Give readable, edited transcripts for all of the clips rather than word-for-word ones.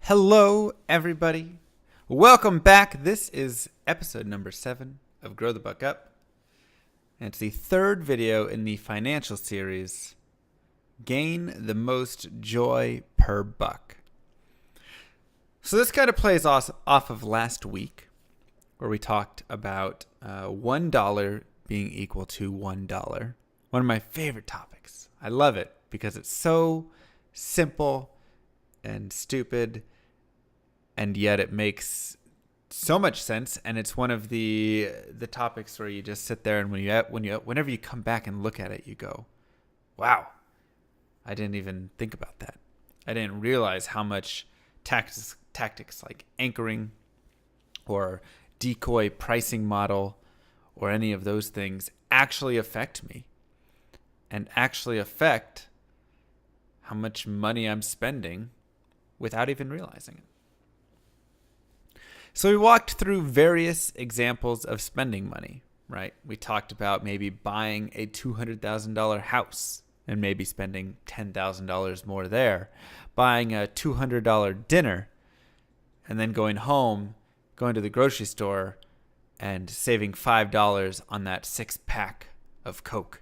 Hello, everybody. Welcome back. This is episode number 7 of Grow the Buck Up. And it's the third video in the financial series, Gain the Most Joy Per Buck. So this kind of plays off of last week, where we talked about $1 being equal to $1. One of my favorite topics. I love it because it's so simple and stupid, and yet it makes so much sense. And it's one of the topics where you just sit there and whenever you come back and look at it, you go, "Wow, I didn't even think about that. I didn't realize how much tactics like anchoring or decoy pricing model or any of those things actually affect me and actually affect how much money I'm spending without even realizing it." So we walked through various examples of spending money, right? We talked about maybe buying a $200,000 house and maybe spending $10,000 more there, buying a $200 dinner, and then going home, going to the grocery store, and saving $5 on that 6-pack of Coke.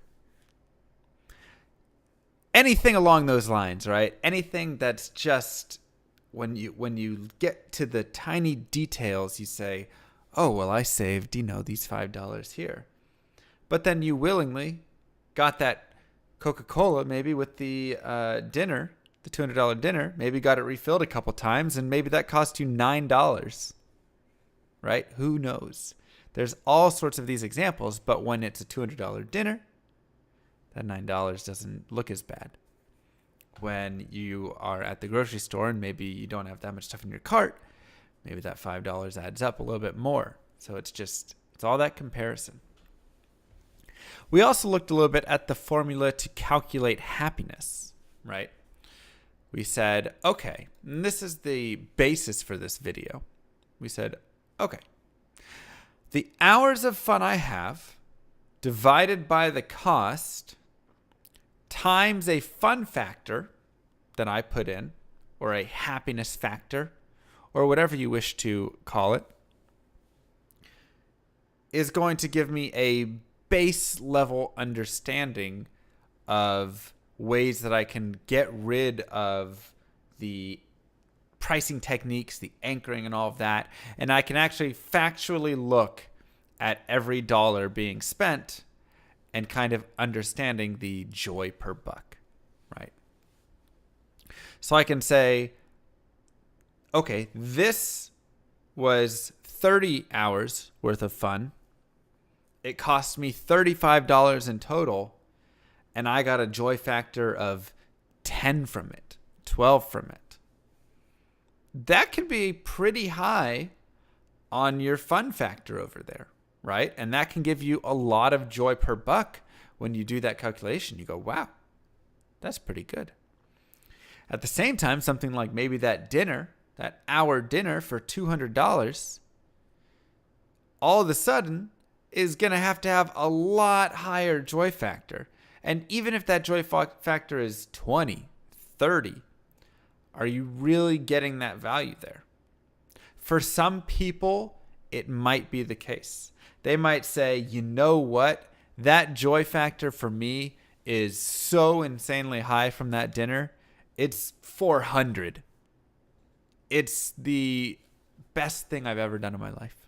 Anything along those lines, right? Anything that's just when you get to the tiny details, you say, "Oh, well, I saved, these $5 here." But then you willingly got that Coca-Cola maybe with the dinner, the $200 dinner, maybe got it refilled a couple times, and maybe that cost you $9, right? Who knows? There's all sorts of these examples, but when it's a $200 dinner, that $9 doesn't look as bad. When you are at the grocery store and maybe you don't have that much stuff in your cart, maybe that $5 adds up a little bit more. So it's all that comparison. We also looked a little bit at the formula to calculate happiness, right? We said, okay, and this is the basis for this video. We said, okay, the hours of fun I have divided by the cost times a fun factor that I put in, or a happiness factor, or whatever you wish to call it, is going to give me a base level understanding of ways that I can get rid of the pricing techniques, the anchoring and all of that, and I can actually factually look at every dollar being spent and kind of understanding the joy per buck, right? So I can say, okay, this was 30 hours worth of fun. It cost me $35 in total, and I got a joy factor of 10 from it, 12 from it. That can be pretty high on your fun factor over there, right? And that can give you a lot of joy per buck. When you do that calculation, you go, wow, that's pretty good. At the same time, something like maybe that dinner, that hour dinner for $200, all of a sudden is going to have a lot higher joy factor. And even if that joy factor is 20, 30, are you really getting that value there? For some people, it might be the case. They might say, you know what? That joy factor for me is so insanely high from that dinner. It's 400. It's the best thing I've ever done in my life.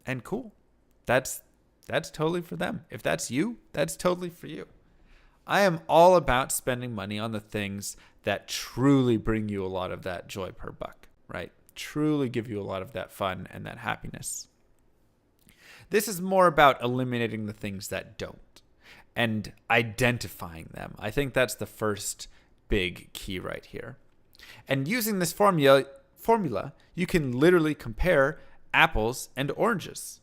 And cool. That's totally for them. If that's you, that's totally for you. I am all about spending money on the things that truly bring you a lot of that joy per buck, right? Truly give you a lot of that fun and that happiness. This is more about eliminating the things that don't and identifying them. I think that's the first big key right here. And using this formula, you can literally compare apples and oranges.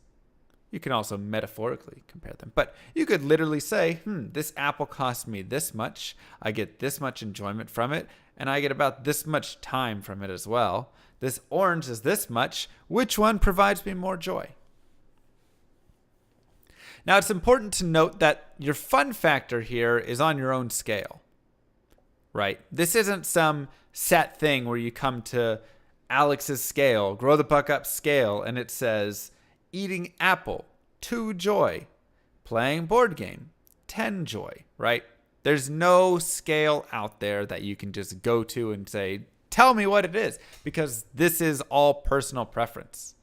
You can also metaphorically compare them. But you could literally say, this apple cost me this much. I get this much enjoyment from it. And I get about this much time from it as well. This orange is this much. Which one provides me more joy? Now, it's important to note that your fun factor here is on your own scale. right? This isn't some set thing where you come to Alex's scale, grow the buck up scale, and it says eating apple, 2 joy, playing board game, 10 joy, right? There's no scale out there that you can just go to and say, tell me what it is, because this is all personal preference.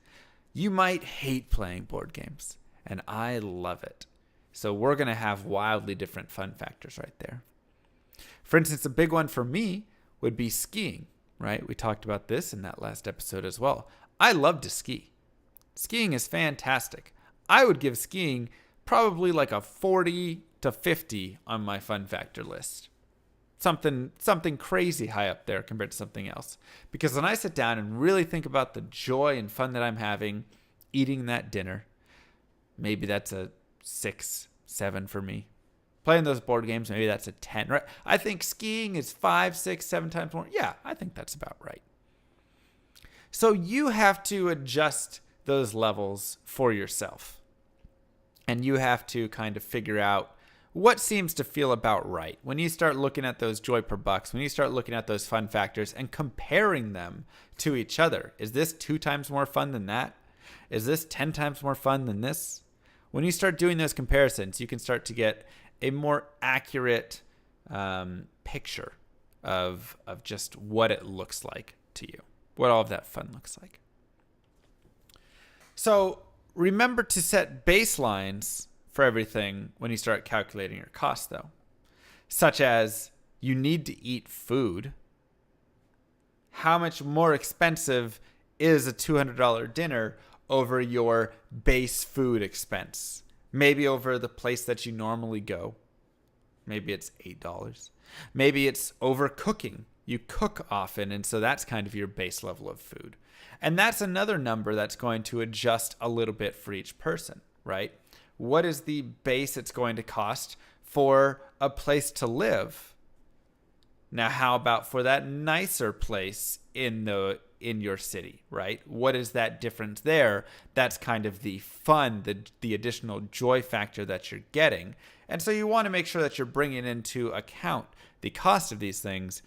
You might hate playing board games, and I love it. So we're going to have wildly different fun factors right there. For instance, a big one for me would be skiing, right? We talked about this in that last episode as well. I love to ski. Skiing is fantastic. I would give skiing probably like a 40 to 50 on my fun factor list. Something crazy high up there compared to something else. Because when I sit down and really think about the joy and fun that I'm having eating that dinner, maybe that's a 6, 7 for me. Playing those board games, maybe that's a 10, right? I think skiing is 5, 6, 7 times more. Yeah, I think that's about right. So you have to adjust those levels for yourself. And you have to kind of figure out what seems to feel about right. When you start looking at those joy per bucks, when you start looking at those fun factors and comparing them to each other, is this 2 times more fun than that? Is this 10 times more fun than this? When you start doing those comparisons, you can start to get a more accurate picture of just what it looks like to you, what all of that fun looks like. So remember to set baselines for everything when you start calculating your costs, though, such as you need to eat food. How much more expensive is a $200 dinner over your base food expense? Maybe over the place that you normally go. Maybe it's $8. Maybe it's over cooking. You cook often, and so that's kind of your base level of food. And that's another number that's going to adjust a little bit for each person, right? What is the base it's going to cost for a place to live? Now, how about for that nicer place in your city, right? What is that difference there? That's kind of the fun, the additional joy factor that you're getting. And so you want to make sure that you're bringing into account the cost of these things,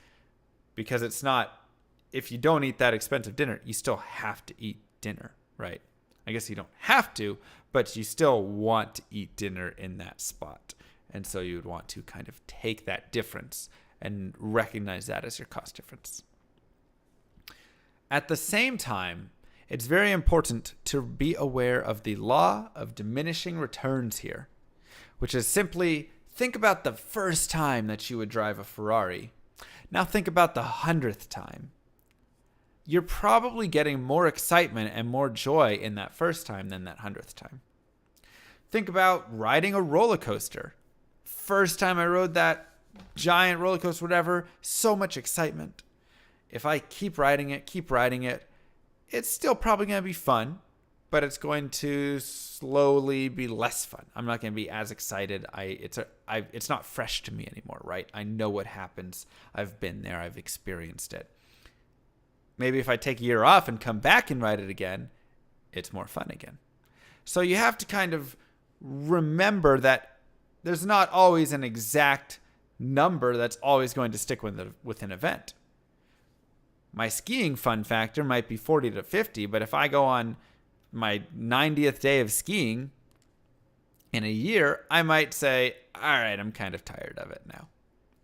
because it's not, if you don't eat that expensive dinner, you still have to eat dinner, right? I guess you don't have to, but you still want to eat dinner in that spot. And so you would want to kind of take that difference and recognize that as your cost difference. At the same time, it's very important to be aware of the law of diminishing returns here, which is simply think about the first time that you would drive a Ferrari. Now think about the 100th time. You're probably getting more excitement and more joy in that first time than that 100th time. Think about riding a roller coaster. First time I rode that giant roller coaster, whatever, so much excitement. If I keep riding it, it's still probably going to be fun, but it's going to slowly be less fun. I'm not going to be as excited. It's not fresh to me anymore, right? I know what happens. I've been there. I've experienced it. Maybe if I take a year off and come back and ride it again, it's more fun again. So you have to kind of remember that there's not always an exact number that's always going to stick with an event. My skiing fun factor might be 40 to 50, but if I go on my 90th day of skiing in a year, I might say, all right, I'm kind of tired of it now.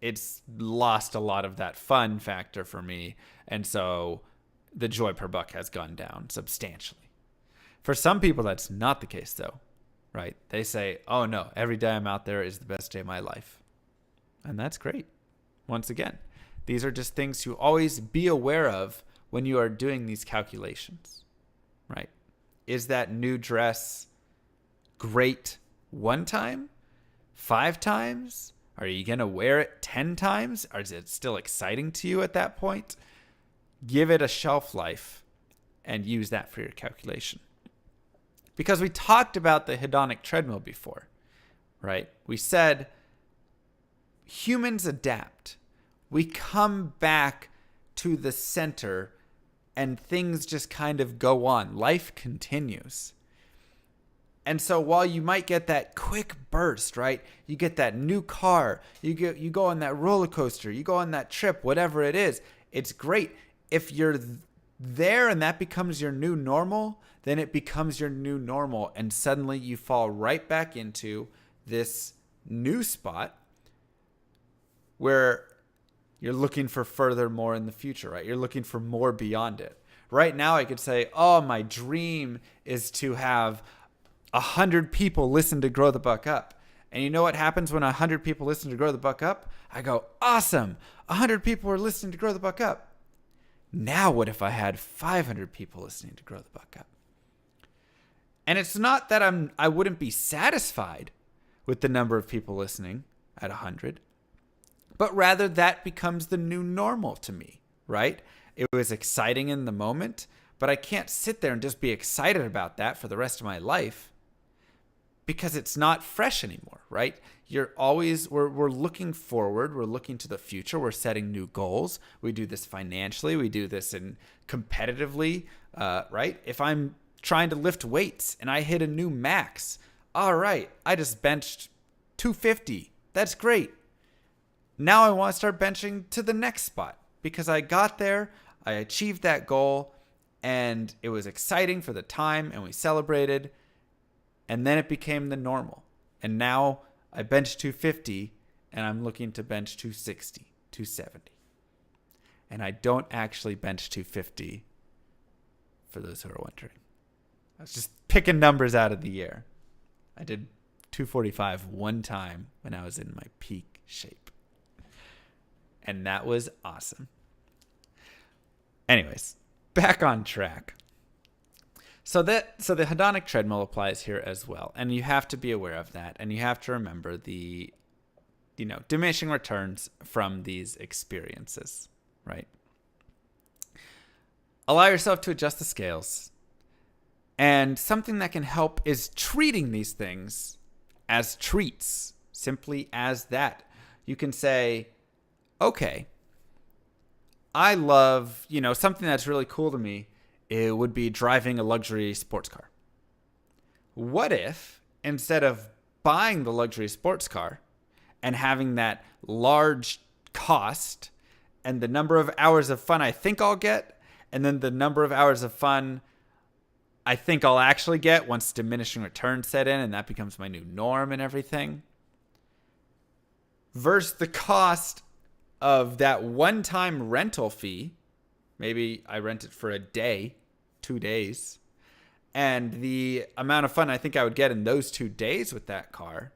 It's lost a lot of that fun factor for me, and so the joy per buck has gone down substantially. For some people, that's not the case, though, right? They say, oh no, every day I'm out there is the best day of my life. And that's great. Once again, these are just things to always be aware of when you are doing these calculations, right? Is that new dress great one time? 5 times? Are you going to wear it 10 times? Or is it still exciting to you at that point? Give it a shelf life and use that for your calculation. Because we talked about the hedonic treadmill before, right? We said humans adapt. We come back to the center and things just kind of go on. Life continues. And so while you might get that quick burst, right? You get that new car, you go on that roller coaster, you go on that trip, whatever it is. It's great. If you're there and that becomes your new normal, then it becomes your new normal. And suddenly you fall right back into this new spot where you're looking for further more in the future, right? You're looking for more beyond it. Right now I could say, oh, my dream is to have 100 people listen to Grow the Buck Up. And you know what happens when 100 people listen to Grow the Buck Up? I go, awesome. 100 people are listening to Grow the Buck Up. Now what if I had 500 people listening to Grow the Buck Up? And it's not that I wouldn't be satisfied with the number of people listening at 100, but rather that becomes the new normal to me, right? It was exciting in the moment, but I can't sit there and just be excited about that for the rest of my life because it's not fresh anymore, right? We're looking forward. We're looking to the future. We're setting new goals. We do this financially. We do this competitively, right? If I'm trying to lift weights and I hit a new max, all right, I just benched 250. That's great. Now I want to start benching to the next spot because I got there, I achieved that goal, and it was exciting for the time, and we celebrated, and then it became the normal. And now I bench 250, and I'm looking to bench 260, 270. And I don't actually bench 250, for those who are wondering. I was just picking numbers out of the air. I did 245 one time when I was in my peak shape. And that was awesome. Anyways, back on track. So the hedonic treadmill applies here as well. And you have to be aware of that. And you have to remember the, diminishing returns from these experiences, right? Allow yourself to adjust the scales. And something that can help is treating these things as treats, simply as that. You can say, okay, I love, something that's really cool to me. It would be driving a luxury sports car. What if, instead of buying the luxury sports car and having that large cost and the number of hours of fun I think I'll get, and then the number of hours of fun I think I'll actually get once diminishing returns set in and that becomes my new norm and everything, versus the cost of that one-time rental fee. Maybe I rent it for a day, 2 days, and the amount of fun I think I would get in those 2 days with that car.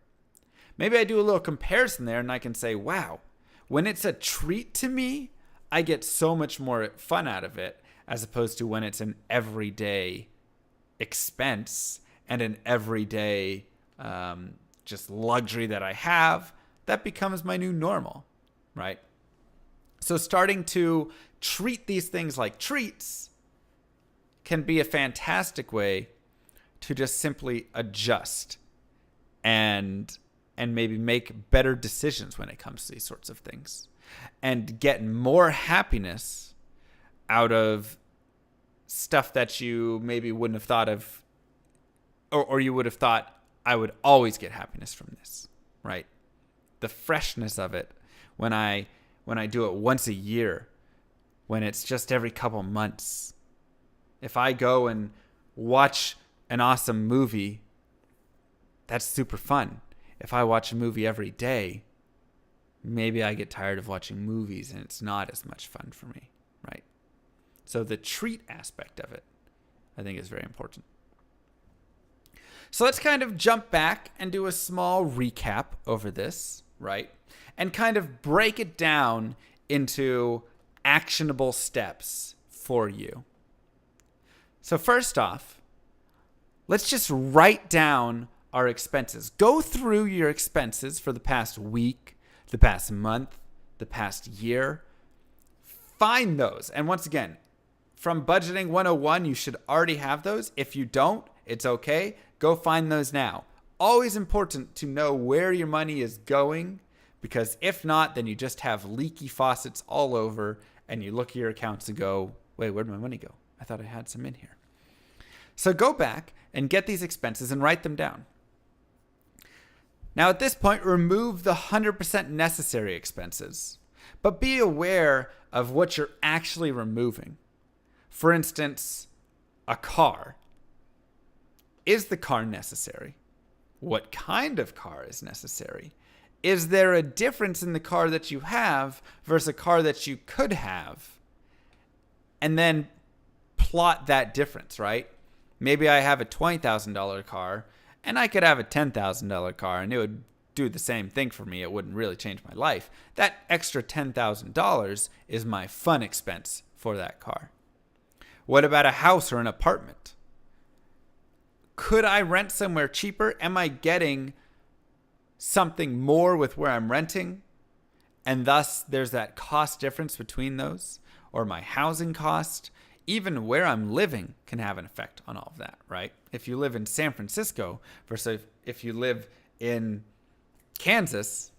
Maybe I do a little comparison there and I can say, wow, when it's a treat to me, I get so much more fun out of it as opposed to when it's an everyday expense and an everyday just luxury that I have. That becomes my new normal, right? So starting to treat these things like treats can be a fantastic way to just simply adjust and maybe make better decisions when it comes to these sorts of things and get more happiness out of stuff that you maybe wouldn't have thought of, or you would have thought, I would always get happiness from this, right? The freshness of it when I do it once a year, when it's just every couple months. If I go and watch an awesome movie, that's super fun. If I watch a movie every day, maybe I get tired of watching movies and it's not as much fun for me, right? So the treat aspect of it, I think, is very important. So let's kind of jump back and do a small recap over this, right? And kind of break it down into actionable steps for you. So first off, let's just write down our expenses. Go through your expenses for the past week, the past month, the past year. Find those. And once again, from Budgeting 101, you should already have those. If you don't, it's okay. Go find those now. Always important to know where your money is going, because if not, then you just have leaky faucets all over and you look at your accounts and go, wait, where'd my money go? I thought I had some in here. So go back and get these expenses and write them down. Now at this point, remove the 100% necessary expenses, but be aware of what you're actually removing. For instance, a car. Is the car necessary? What kind of car is necessary? Is there a difference in the car that you have versus a car that you could have? And then plot that difference, right? Maybe I have a $20,000 car and I could have a $10,000 car and it would do the same thing for me. It wouldn't really change my life. That extra $10,000 is my fun expense for that car. What about a house or an apartment? Could I rent somewhere cheaper? Am I getting something more with where I'm renting? And thus there's that cost difference between those, or my housing cost. Even where I'm living can have an effect on all of that, right? If you live in San Francisco versus if you live in Kansas,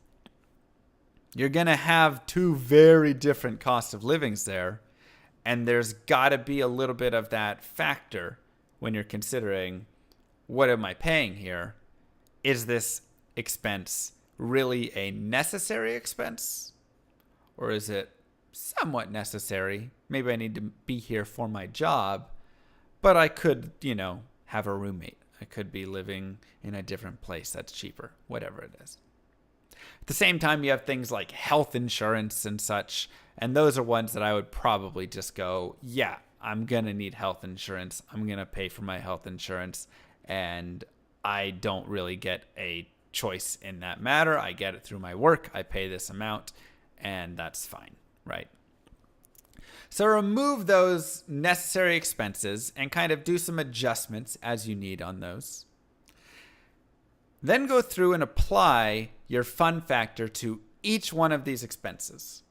you're going to have two very different costs of livings there. And there's got to be a little bit of that factor when you're considering, what am I paying here? Is this expense really a necessary expense? Or is it somewhat necessary? Maybe I need to be here for my job, but I could, have a roommate. I could be living in a different place that's cheaper, whatever it is. At the same time, you have things like health insurance and such, and those are ones that I would probably just go, yeah, I'm going to need health insurance. I'm going to pay for my health insurance, and I don't really get a choice in that matter. I get it through my work. I pay this amount, and that's fine, right? So remove those necessary expenses and kind of do some adjustments as you need on those. Then go through and apply your fun factor to each one of these expenses.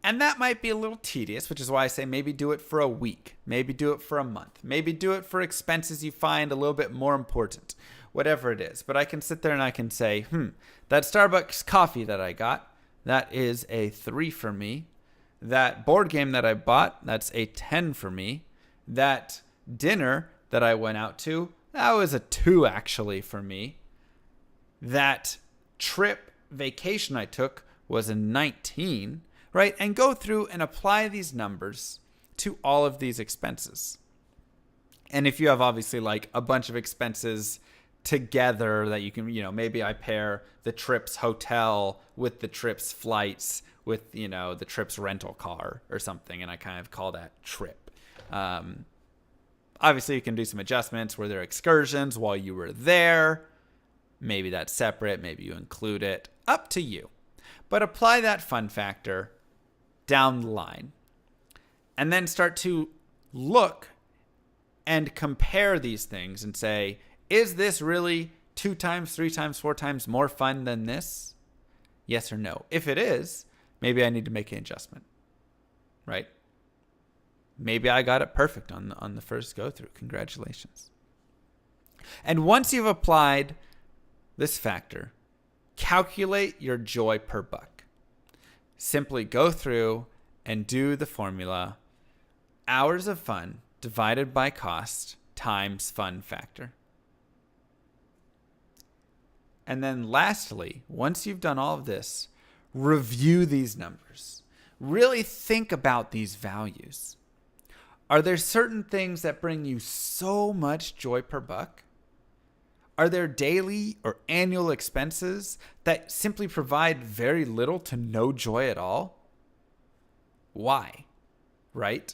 And that might be a little tedious, which is why I say maybe do it for a week, maybe do it for a month, maybe do it for expenses you find a little bit more important, whatever it is. But I can sit there and I can say, that Starbucks coffee that I got, that is a 3 for me. That board game that I bought, that's a 10 for me. That dinner that I went out to, that was a 2 actually for me. That trip vacation I took was a 19, right? And go through and apply these numbers to all of these expenses. And if you have obviously like a bunch of expenses together that you can, maybe I pair the trip's hotel with the trip's flights with, the trip's rental car or something, and I kind of call that trip. Obviously, you can do some adjustments. Were there excursions while you were there? Maybe that's separate. Maybe you include it. Up to you. But apply that fun factor down the line. And then start to look and compare these things and say, is this really 2 times, 3 times, 4 times more fun than this? Yes or no? If it is, maybe I need to make an adjustment, right? Maybe I got it perfect on the first go through. Congratulations. And once you've applied this factor, calculate your joy per buck. Simply go through and do the formula, hours of fun divided by cost times fun factor. And then lastly, once you've done all of this, review these numbers. Really think about these values. Are there certain things that bring you so much joy per buck? Are there daily or annual expenses that simply provide very little to no joy at all? Why? Right?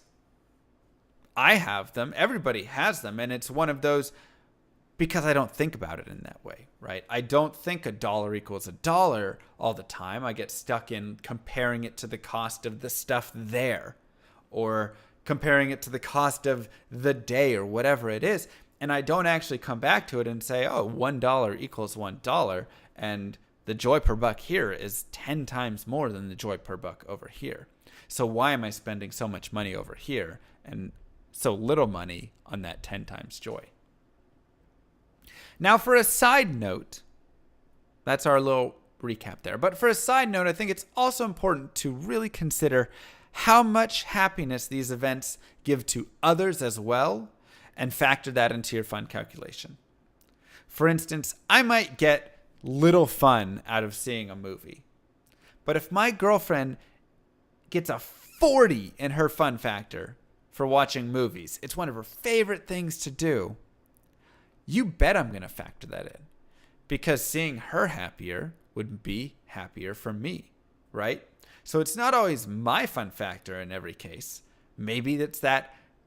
I have them. Everybody has them. And it's one of those, because I don't think about it in that way, right? I don't think $1 equals $1 all the time. I get stuck in comparing it to the cost of the stuff there, or comparing it to the cost of the day or whatever it is. And I don't actually come back to it and say, oh, $1 equals $1. And the joy per buck here is 10 times more than the joy per buck over here. So why am I spending so much money over here and so little money on that 10 times joy? Now, for a side note, that's our little recap there. But for a side note, I think it's also important to really consider how much happiness these events give to others as well, and factor that into your fun calculation. For instance, I might get little fun out of seeing a movie. But if my girlfriend gets a 40 in her fun factor for watching movies, it's one of her favorite things to do, you bet I'm going to factor that in. Because seeing her happier would be happier for me, right? So it's not always my fun factor in every case. Maybe it's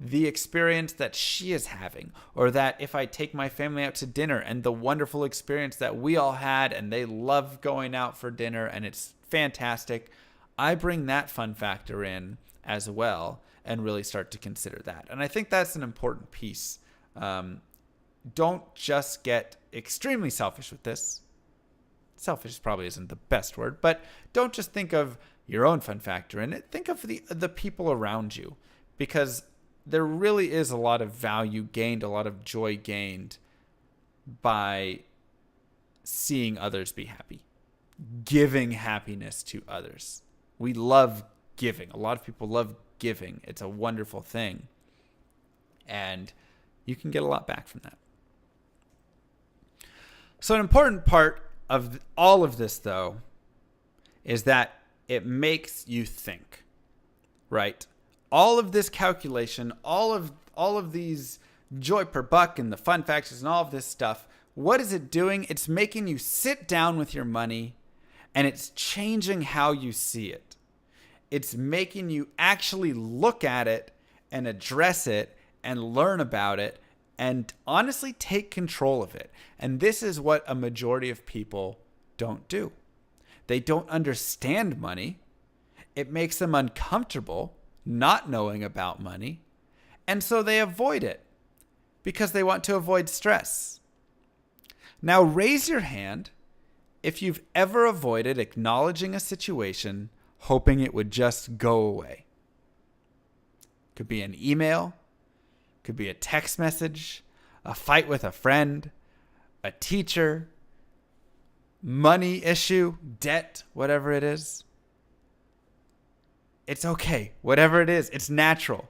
the experience that she is having, or that if I take my family out to dinner and the wonderful experience that we all had and they love going out for dinner and it's fantastic, I bring that fun factor in as well and really start to consider that. And I think that's an important piece. Don't just get extremely selfish with this. Selfish probably isn't the best word, but don't just think of your own fun factor in it. Think of the people around you, because there really is a lot of value gained, a lot of joy gained by seeing others be happy, giving happiness to others. We love giving. A lot of people love giving. It's a wonderful thing. And you can get a lot back from that. So an important part of all of this, though, is that it makes you think, right? All of this calculation, all of these joy per buck and the fun factors and all of this stuff, what is it doing? It's making you sit down with your money, and it's changing how you see it. It's making you actually look at it and address it and learn about it and honestly take control of it. And this is what a majority of people don't do. They don't understand money. It makes them uncomfortable not knowing about money. And so they avoid it because they want to avoid stress. Now raise your hand if you've ever avoided acknowledging a situation hoping it would just go away. Could be an email, could be a text message, a fight with a friend, a teacher, money issue, debt, whatever it is. It's okay. Whatever it is, it's natural.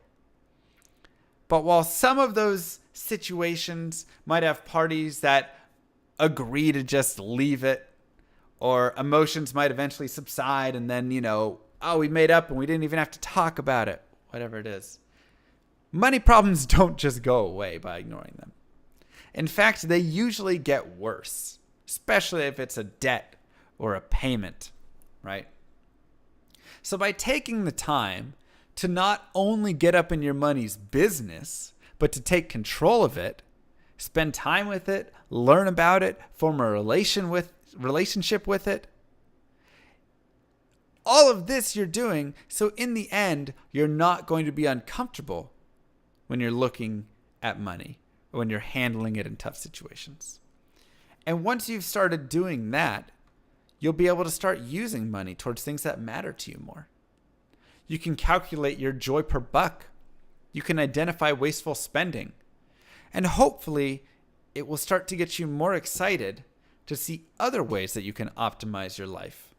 But while some of those situations might have parties that agree to just leave it, or emotions might eventually subside and then, we made up and we didn't even have to talk about it, whatever it is. Money problems don't just go away by ignoring them. In fact, they usually get worse, especially if it's a debt or a payment, right? So by taking the time to not only get up in your money's business, but to take control of it, spend time with it, learn about it, form a relationship with it, all of this you're doing so in the end, you're not going to be uncomfortable when you're looking at money or when you're handling it in tough situations. And once you've started doing that, you'll be able to start using money towards things that matter to you more. You can calculate your joy per buck. You can identify wasteful spending. And hopefully, it will start to get you more excited to see other ways that you can optimize your life.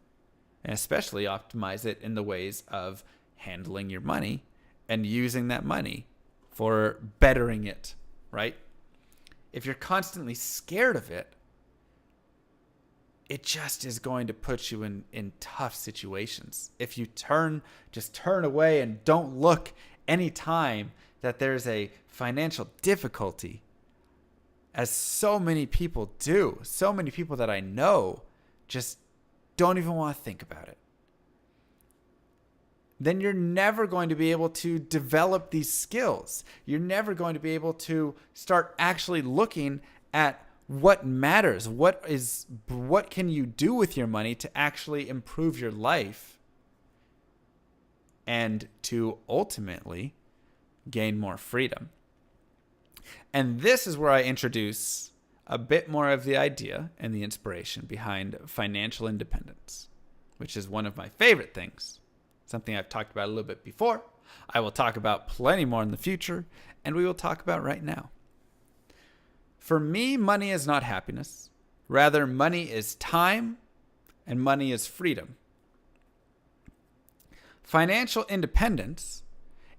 And especially optimize it in the ways of handling your money and using that money for bettering it, right? If you're constantly scared of it, it just is going to put you in tough situations. If you just turn away and don't look any time that there's a financial difficulty, as so many people do, so many people that I know just don't even want to think about it, then you're never going to be able to develop these skills. You're never going to be able to start actually looking at what matters. What can you do with your money to actually improve your life and to ultimately gain more freedom? And this is where I introduce a bit more of the idea and the inspiration behind financial independence, which is one of my favorite things. Something I've talked about a little bit before. I will talk about plenty more in the future, and we will talk about right now. For me, money is not happiness. Rather, money is time, and money is freedom. Financial independence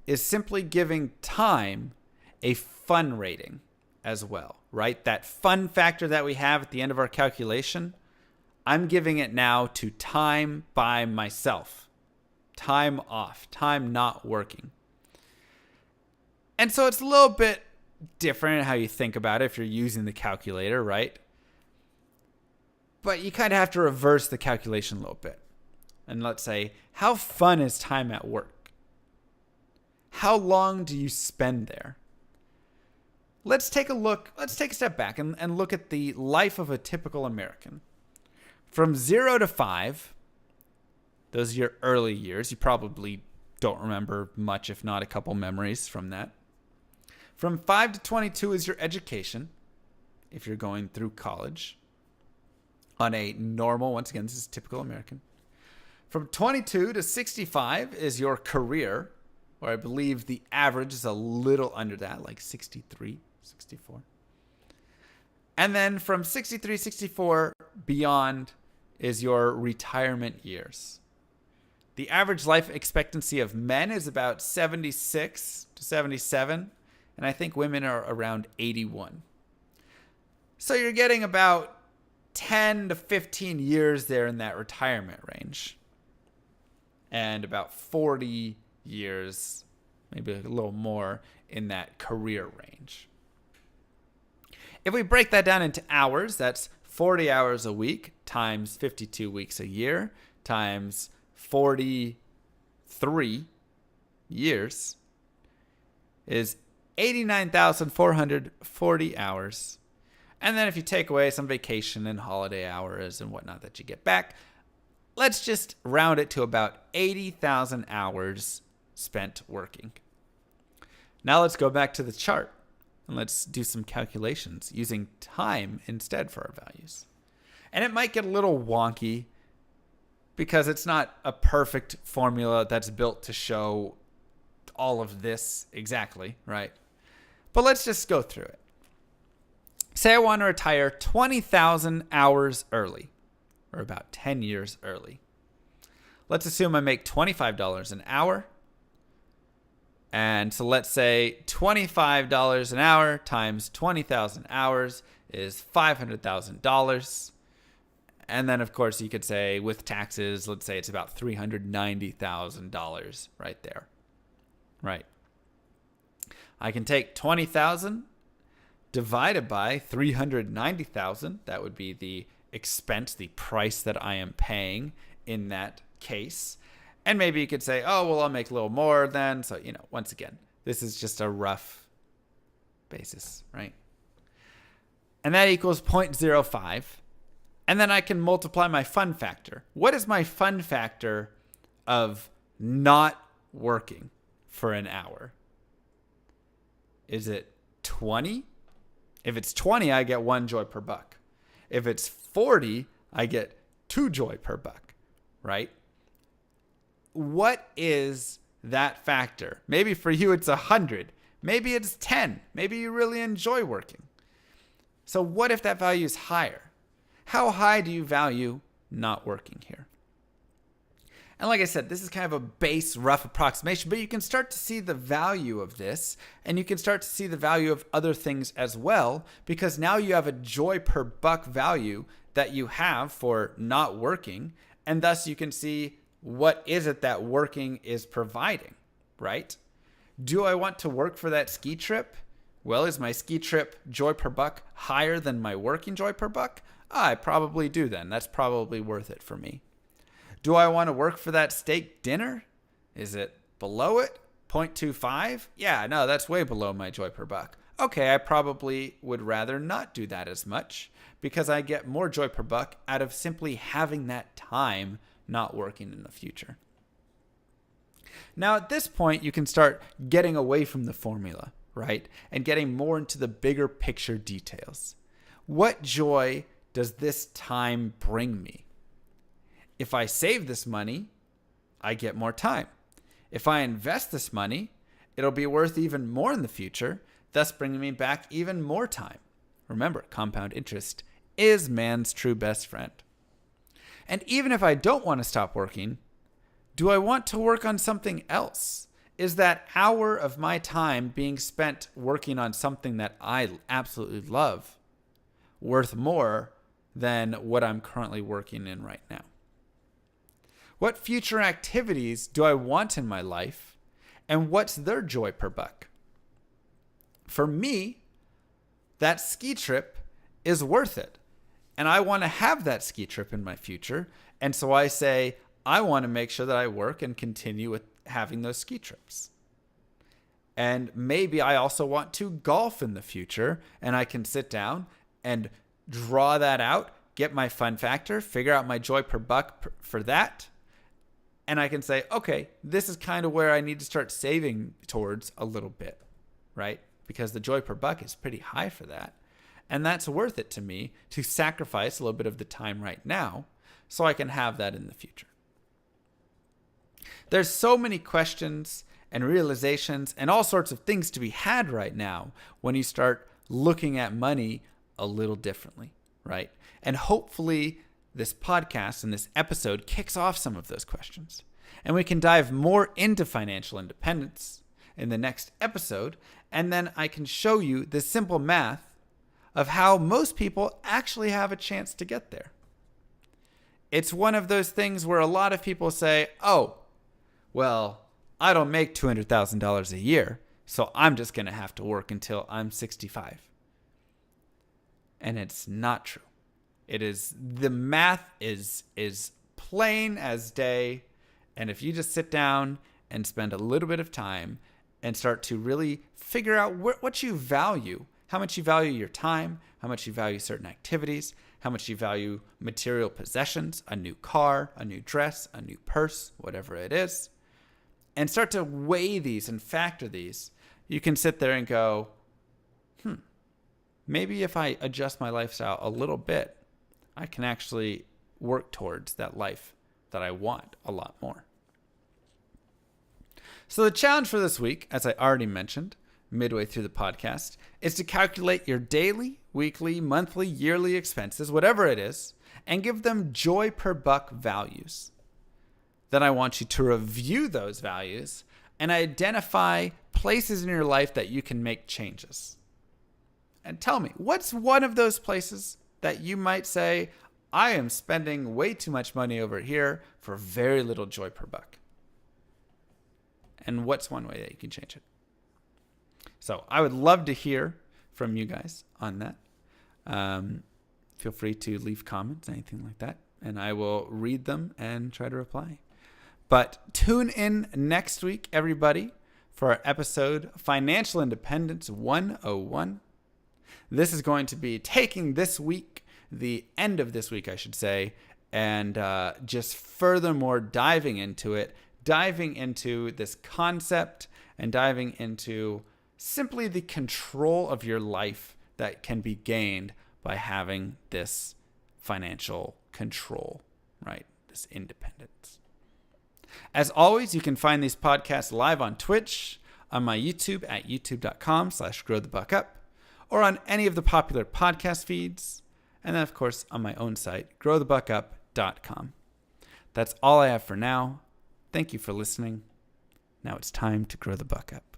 is simply giving time a fun rating as well, right? That fun factor that we have at the end of our calculation, I'm giving it now to time by myself, time off, time not working. And so it's a little bit different in how you think about it if you're using the calculator, right? But you kind of have to reverse the calculation a little bit. And let's say, how fun is time at work? How long do you spend there? Let's take a step back and look at the life of a typical American. From 0 to 5, those are your early years. You probably don't remember much, if not a couple memories from that. From 5 to 22 is your education, if you're going through college. On a normal, once again, this is typical American. From 22 to 65 is your career, or I believe the average is a little under that, like 63, 64. And then from 63, 64 beyond is your retirement years. The average life expectancy of men is about 76 to 77, and I think women are around 81. So you're getting about 10 to 15 years there in that retirement range. And about 40 years, maybe a little more, in that career range. If we break that down into hours, that's 40 hours a week times 52 weeks a year times 43 years is 89,440 hours. And then if you take away some vacation and holiday hours and whatnot that you get back, let's just round it to about 80,000 hours spent working. Now let's go back to the chart and let's do some calculations using time instead for our values. And it might get a little wonky because it's not a perfect formula that's built to show all of this exactly, right? But let's just go through it. Say I want to retire 20,000 hours early, or about 10 years early. Let's assume I make $25 an hour. And so let's say $25 an hour times 20,000 hours is $500,000. And then, of course, you could say with taxes, let's say it's about $390,000 right there. Right. I can take 20,000 divided by 390,000. That would be the expense, the price that I am paying in that case. And maybe you could say, oh, well, I'll make a little more then. So, once again, this is just a rough basis, right? And that equals 0.05. And then I can multiply my fun factor. What is my fun factor of not working for an hour? Is it 20? If it's 20, I get 1 joy per buck. If it's 40, I get 2 joy per buck, right? What is that factor? Maybe for you it's 100. Maybe it's 10. Maybe you really enjoy working. So what if that value is higher? How high do you value not working here? And like I said, this is kind of a base, rough approximation, but you can start to see the value of this, and you can start to see the value of other things as well, because now you have a joy per buck value that you have for not working, and thus you can see what is it that working is providing, right? Do I want to work for that ski trip? Well, is my ski trip joy per buck higher than my working joy per buck? I probably do then. That's probably worth it for me. Do I want to work for that steak dinner? Is it below it? 0.25? Yeah, no, that's way below my joy per buck. Okay, I probably would rather not do that as much because I get more joy per buck out of simply having that time not working in the future. Now, at this point, you can start getting away from the formula, right? And getting more into the bigger picture details. What joy does this time bring me? If I save this money, I get more time. If I invest this money, it'll be worth even more in the future, thus bringing me back even more time. Remember, compound interest is man's true best friend. And even if I don't want to stop working, do I want to work on something else? is that hour of my time being spent working on something that I absolutely love worth more than what I'm currently working in right now? What future activities do I want in my life, and what's their joy per buck? For me, that ski trip is worth it. And I want to have that ski trip in my future. And so I say, I want to make sure that I work and continue with having those ski trips. And maybe I also want to golf in the future, and I can sit down and draw that out, get my fun factor, figure out my joy per buck for that. And I can say, okay, this is kind of where I need to start saving towards a little bit, right? Because the joy per buck is pretty high for that. And that's worth it to me to sacrifice a little bit of the time right now so I can have that in the future. There's so many questions and realizations and all sorts of things to be had right now when you start looking at money a little differently, right? And hopefully this podcast and this episode kicks off some of those questions. And we can dive more into financial independence in the next episode. And then I can show you the simple math of how most people actually have a chance to get there. It's one of those things where a lot of people say, oh, well, I don't make $200,000 a year, so I'm just going to have to work until I'm 65. And it's not true. It is, the math is plain as day. And if you just sit down and spend a little bit of time and start to really figure out what you value, how much you value your time, how much you value certain activities, how much you value material possessions, a new car, a new dress, a new purse, whatever it is, and start to weigh these and factor these, you can sit there and go, maybe if I adjust my lifestyle a little bit, I can actually work towards that life that I want a lot more. So the challenge for this week, as I already mentioned, midway through the podcast, is to calculate your daily, weekly, monthly, yearly expenses, whatever it is, and give them joy per buck values. Then I want you to review those values and identify places in your life that you can make changes. And tell me, what's one of those places that you might say, I am spending way too much money over here for very little joy per buck? And what's one way that you can change it? So I would love to hear from you guys on that. Feel free to leave comments, anything like that, and I will read them and try to reply. But tune in next week, everybody, for our episode Financial Independence 101. This is going to be taking this week, the end of this week, I should say, and just furthermore diving into it, diving into this concept and diving into simply the control of your life that can be gained by having this financial control, right? This independence. As always, you can find these podcasts live on Twitch, on my YouTube at youtube.com/growthebuckup, or on any of the popular podcast feeds, and then, of course, on my own site, growthebuckup.com. That's all I have for now. Thank you for listening. Now it's time to grow the buck up.